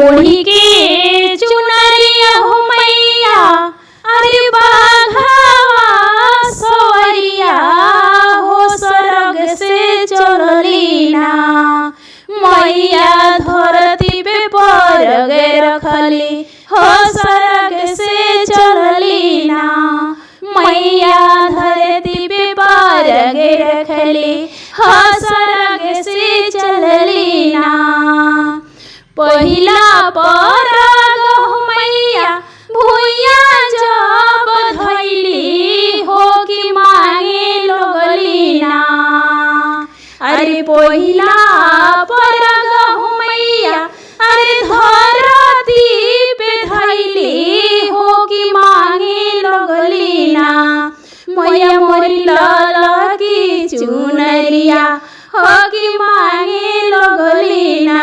ओढ़ी के चुनरिया हो मैया अरे बाघावा सवरिया हो सरग से चलली ना मैया धरती पे परग रखली हो सरग से चलली ना मैया धरती पे परग रखली हो सरग से चलली ना। पहिला परग हो मैया भुइया जब धैली हो कि मांगे लगली ना अरे पहिला परग हो मैया अरे धरती पे धैली हो कि मांगे लगली ना मैया मोरी लाल की चुनरिया हो कि मांगे लगली ना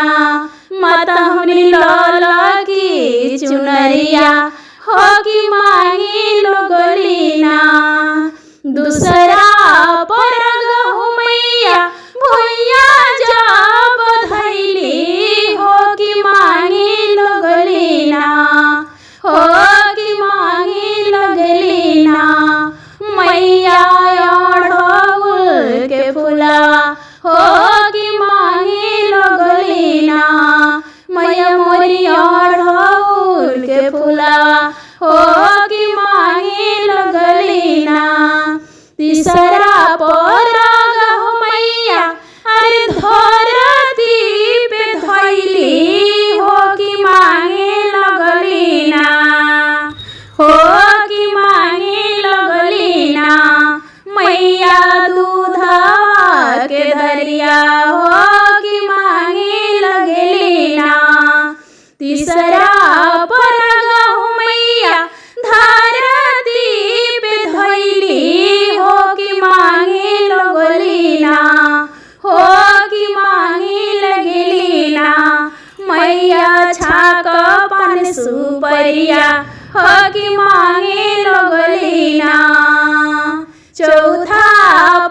माता हमरी लाल की चुनरिया हो कि मांगे लगली ना। दूसरा परग हो मैया भुइया जब धैली हो कि मांगे लगली ना हो कि मांगे लगली ना मैया अढ़उल के फूला हो कि मांगे लगली ना मैया मोरी अढ़उल के फूला हो कि मांगे लगली ना। तीसरा परग हो मैया अरे धरती पे धैली हो कि मांगे लगली ना हो कि मांगे लगली ना मैया दूधवा के दरिया हो कि मांगे लगली ना। तीसरा परग हो मैया धरती पे धैली हो कि मांगे लगली ना हो कि मांगे लगली ना मैया छाक पान सुपरिया हो कि मांगे लगली ना। चौथा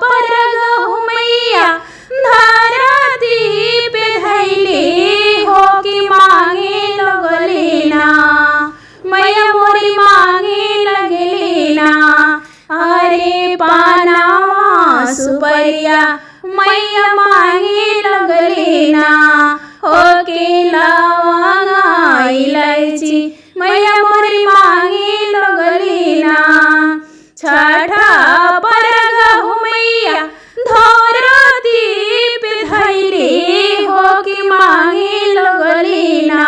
परग हो मैया धरती पे धैली हो कि मांगे लगली ना मैया मोरी मांगे लगली ना अरे पानावा सुपरिया मैया मांगे लगली ना हो के लवंगा इलायची मैया मोरी मांगे लगली ना। छठा परग हो मैया धरती पे धैली हो कि मांगे लगली ना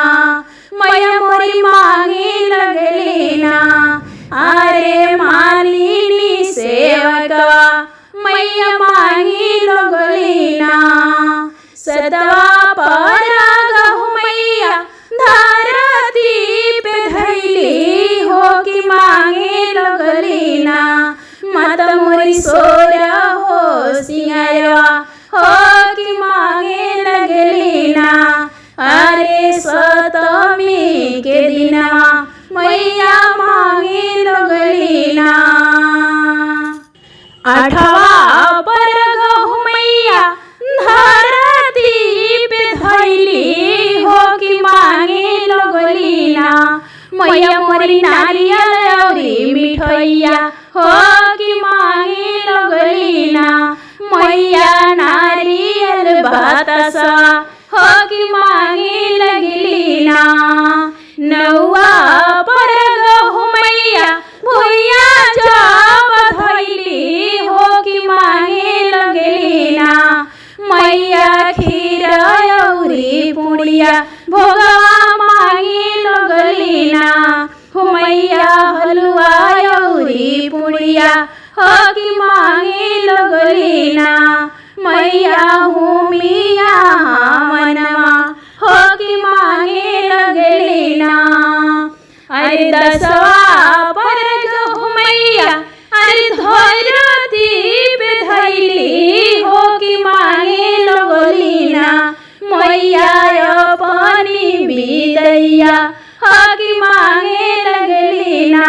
मैया मोरी मांगे लगली ना अरे मालिनी सेवकवा मैया मांगे लगली ना। सतवा परग हो मैया धरती पे धैली हो कि मांगे लगली ना माता मोरी सोरा हो सिंगारवा हो कि मांगे लगली ना अरे सतमी के दिनवा मैया मांगे लगली ना। आठवा परग हो मैया धरती पे धैली हो कि मांगे लगली ना मैया मोरी नारियल औरी मिठैया हो कि मांगे लगली ना मैया नारियल बतासा हो कि मांगे लगली ना। नौवा परग हो मैया भुइया जब धैली हो कि मांगे लगली ना मैया खीर औरी पुड़िया भोगवा मांगे लगली ना हो मैया हलवा औरी पुड़िया हो कि मांगे लगली ना मैया हुमिया मनवा हो कि मांगे लगली ना। अरे दसवा परग हो मैया अरे धरती पे धैली हो कि मांगे लगली ना मैया अपनी बिदैया हो कि मांगे लगली ना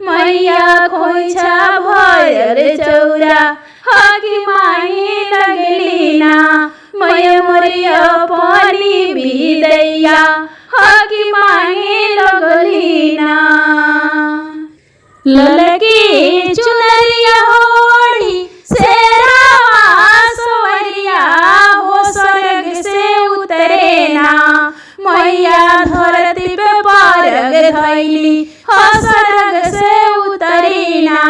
मैया खोइछा भयल चौरा हो कि मांगे लगली ना मैया मोरी अपनी बिदैया हो कि मांगे लगलीना। ललकी चुनरिया ओढ़ी शेरावा सवरिया हो स्वर्ग से उतरे ना। मैया धरती पे पारग धैली हो स्वर्ग से उतरी ना।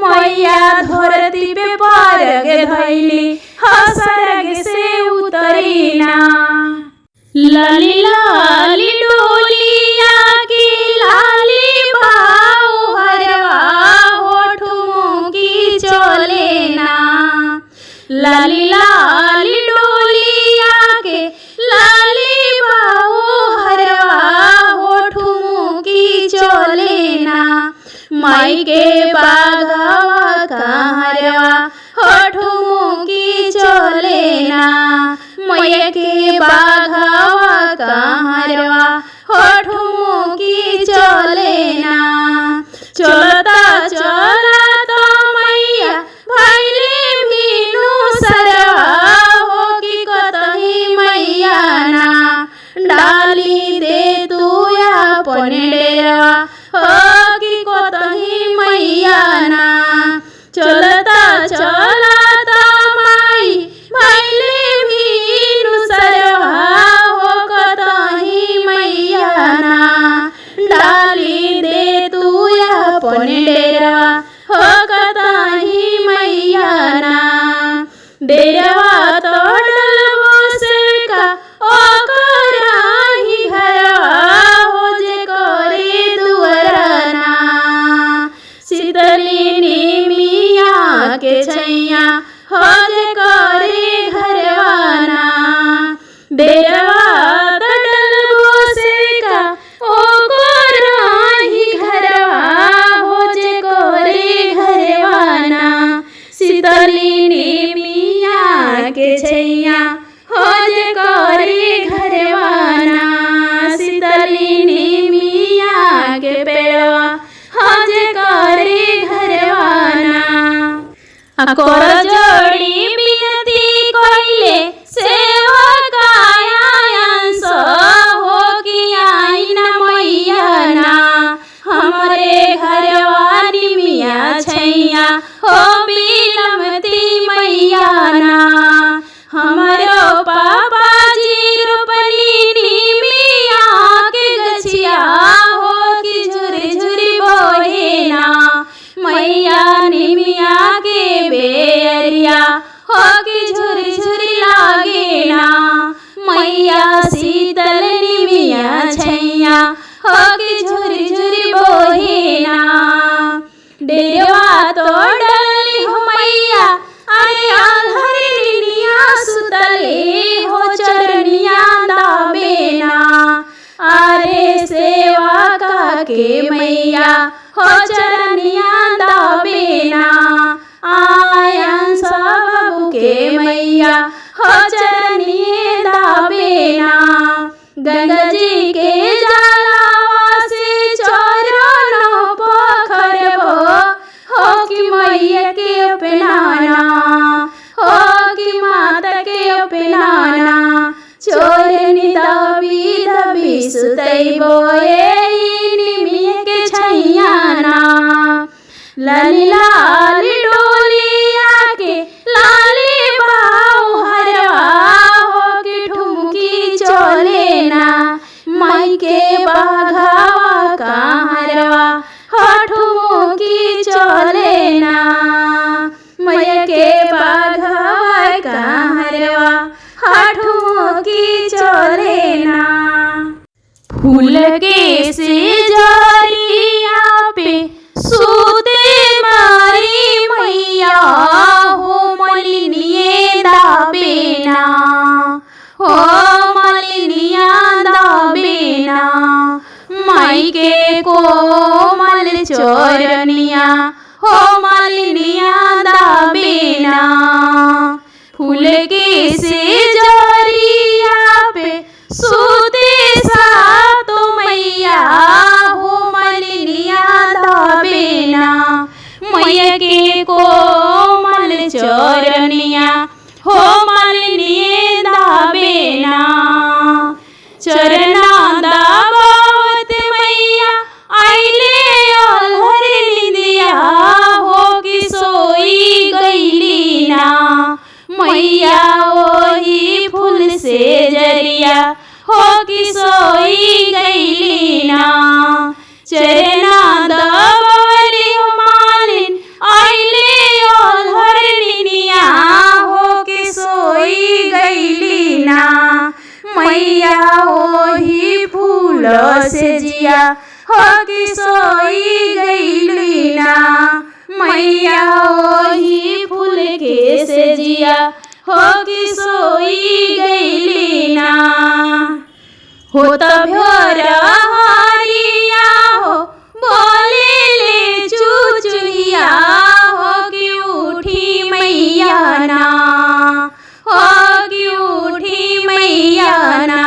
मैया धरती पे पारग धैली हो स्वर्ग से उतरी ना। लाली लाली डोलिया की लाली बाऊ हरवा होठों की चले ना। लाली लाली डोलिया के लाली बाऊ हरवा होठों की चले ना। माई के बाघवा का हरवा होठों की चले ना। मैया के बाघवा का हरवा होठों की चले ना। चलता चलता मैया भैले भीनु सरवा हो कि कतही मैया ना। डाली दे तू अपन डेरवा हो कि कतही मैया ना। चलता चलता माई भैले भीनु सरवा हो कतही मैया ना। डाली दे तू अपन डेरवा हो कतही मैया ना। डेरवा तो डलबो से का ओ कराही घरवा हो जे करे दुअरना। शीतली नीमिया के छैया हो जे करे घरवाना। डेरवा तो डलबो से का ओ कराही घरवा हो जे करे घरवाना। शीतली नीमिया के छैया हो जे करे घरवाना। शीतली नीमिया के पेड़वा हो जे करे घरवाना। कर जोड़ी बिनती कइले सेवकाया अंश हो कि आईना मैया ना। हमरे घरवा निमिया छैया हो बिलमती मैया ना। हमरो पापा जी रोपनी निमिया के गछिया हो कि झुरी झुरी बोहे ना। मैया निमिया के बेरिया हो कि झुरी झुरी लागे ना। मैया शीतल निमिया छैया हो कि झुरी झुरी बोहे ना। डेरवा तो डली हो मैया अरे आधर निनिया सुतले हो चरनिया दाबे ना। अरे सेवा का के मैया हो चरनिया दाबे ना। आयन सब के मैया हो चरनिए दाबे ना। गंगा जी के जलावा से चरण पोखरबो हो कि मैया के अपनाना। हो कि माता के अपनाना। चोरनी दबी दबी सुतैबो निमिया के छैया ना। लाली लाली डोलिया के लाली बाऊ हरवा हो कि ठुमकी चले ना। माई के बाघवा का हरवा हो ठुमकी चले ना। मैया के बाघवा का हरवा हो ठुमकी चले ना। फूल के से जरिया पे सूते मारी मैया हो मलिनिए दाबे ना। हो मलिनिया दाबे ना। माई के कोमल चोरनिया हो मलिनिया दाबे ना। फूल के से जरिया पे सूते सा तो मैया हो मलिनिया दाबे ना। मैया के कोमल चोरनिया हो मलिनिया फूल से जिया हो कि सोई गईली ना मैया वही फूल के से जिया हो कि सोई गईली ना। हो त भ्योर हरिया हो बोले ले चुचुहिया हो कि उठी मैया ना हो कि उठी मैया ना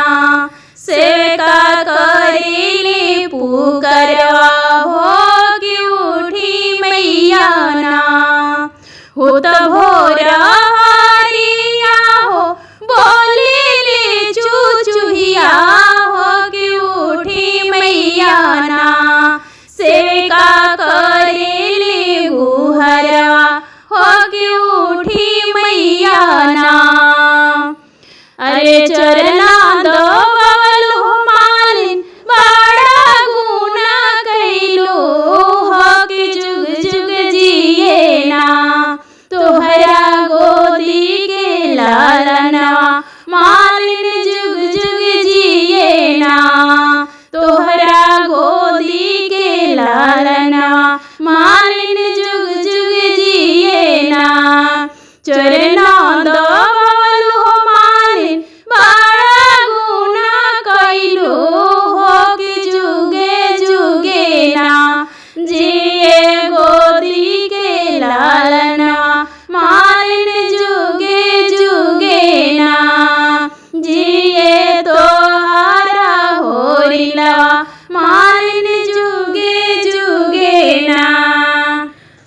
सेवका करेले पुकारवा हो कि उठी मैया ना। हो त भोर हरिया हो बोले ले चुचुहिया हो कि उठी मैया ना सेवका करेले गुहरवा हो कि उठी मैया ना। अरे चरना दबल हो मालिन बड़ा गुना कैलो हो कि जुग जुग जिए ना तोहरा गोदी के लालनवा मालिन जुग जुग जिए ना तोहरा गोदी के लालनवा मालिन जुग जुग जिए ना। चरना दबल हो मालिन बड़ा गुना कैलो हो कि जुगे जुगे ना जिए गोदी के लालनवा मालिन जुगे जुगे ना जिए तोहरा होरिलवा मालिन जुगे जुगे ना।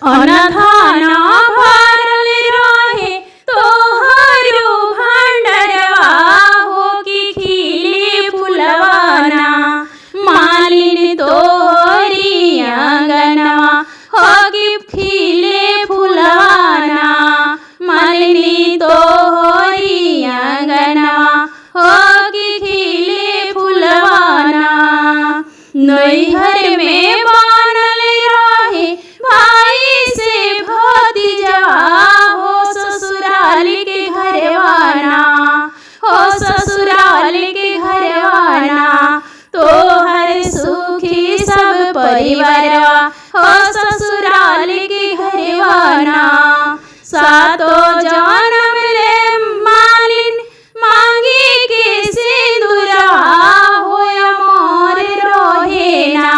अनधाना भरल रहे तोहरो भंडरवा हो कि खिले फुलवा ना मालिन तोहरी आंगनवा हो कि खिले फुलवा ना मालिनी तोहरी आंगनवा हो कि खिले फुलवा ना। नैहर में बनल रहे भाई से भतीजवा हो ससुराल के घरवाना हो ससुराल के घरवाना तोहर सुखी सब परिवारवा हो ससुराल के घरवाना। सातो जन्म ले मालिन मांगी के सिंदूरवा हो अमर रहे ना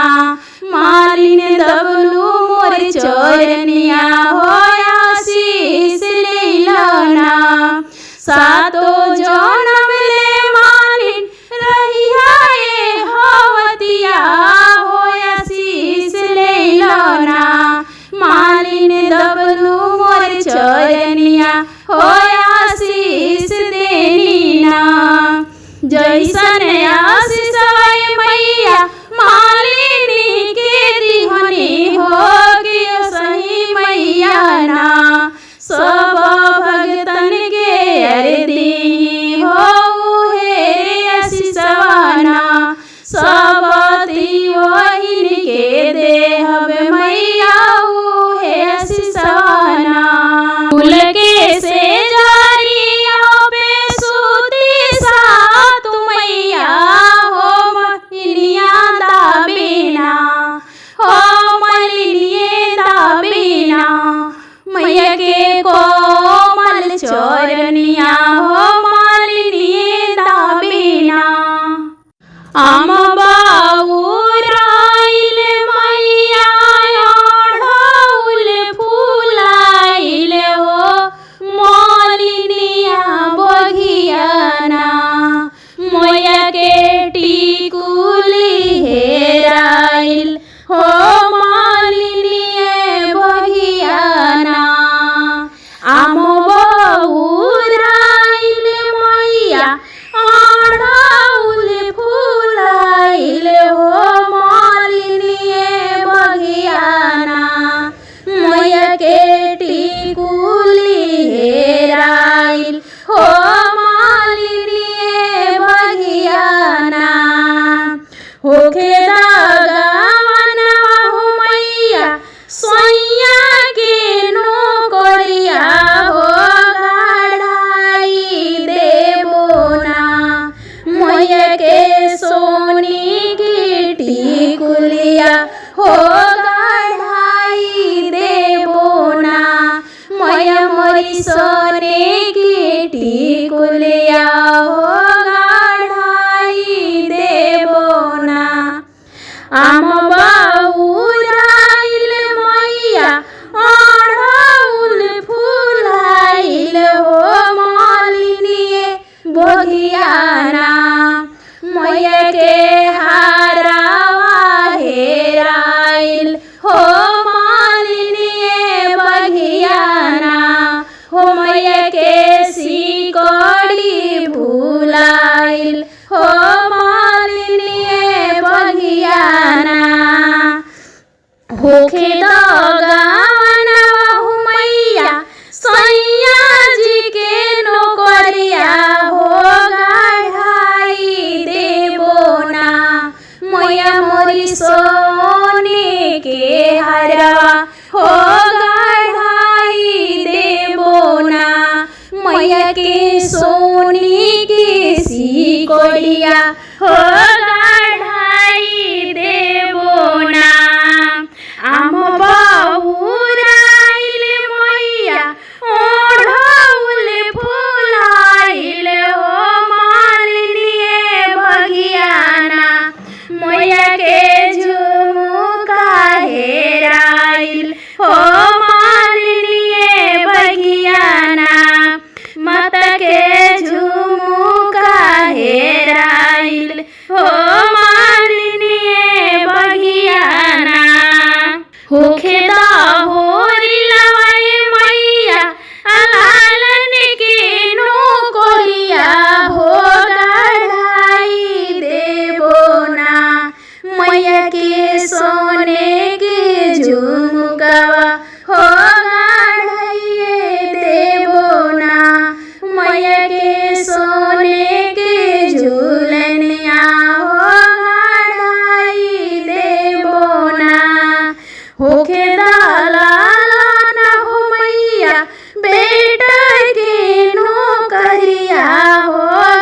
मालिन दबलू मोर चरनिया हो आशीष लेला ना। सातो जन्म ले मालिन रहिया ए हवतिया हो आशीष लेला ना मालिन दबलू मोर चरनिया हो आशीष देनी ना। जैसन आशीष मैया मालिनी के दिहनी हो कि सही मैया ना सब भगतन के अरदी हो हे आशीषवा ना सब वहीन के देहब मैया हे आशीषवा ना। फूल के से जारिया पे सूती सात मैया हो मलिनिया दाबेना हो मलिनिए दाबेना मैया के कोमल चरनिया हो मलिनिए दाबेना। आम बाबूराइल मैया ओढ़ौल फूलाइल हो मलिनिया बघियाना मैया के टिकुली हेराइल हो मलिनिए बघियाना। आम बाबूराइल मैया ओढ़ौल फूलाइल हो मलिनिए बघियाना मैया के टिकुली हेराइल हो मलिनिए बघियाना। होखे दागवना हो मैया सोइया के नौकरिया हो गढ़ाई देबो ना मैया के सोनी की टिकुलिया हो गढ़ाई देबो ना। मैया मोरी सोने की टिकुलिया हो गढ़ाई देबो ना। आम बाउराइल मैया अढ़ौल फुलाइल हो मालिनिए बगियाना। मैया के हारावा हेराइल हो मालिनिए बगियाना। हो मैया के सिकड़ी भुलाइल हो मालिनिए बगियाना। होखे दगावना हो मैया सैया जी के नौकरिया हो गढ़ाई देबो ना। मैया मोरी सोने के हरवा हो गढ़ाई देबो ना। मैया के सोने के सिकड़िया हो गढ़ाई देबो ना। आम बाउराइल मैया अढ़ौल फुलाइल हो मालिनिए बगियाना। मैया के झुमुका हेराइल हो मालिनिए बगियाना। माता के झुमुका हेराइल हो मालिनिए बगियाना। होखे दाहोरी लवाई मैया अलालन के नौकरिया हो गढ़ाई देबो ना। मैया के सोने के झुमकावा हो गढ़ाई देबो ना। मैया के सोने के झूलनिया हो गढ़ाई देबो ना। होखे दलालन हो मैया बेटा के नौकरिया हो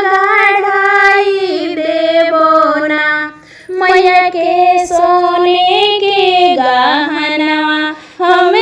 गढ़ाई देबो ना। मैया के सोने के गहनवा हम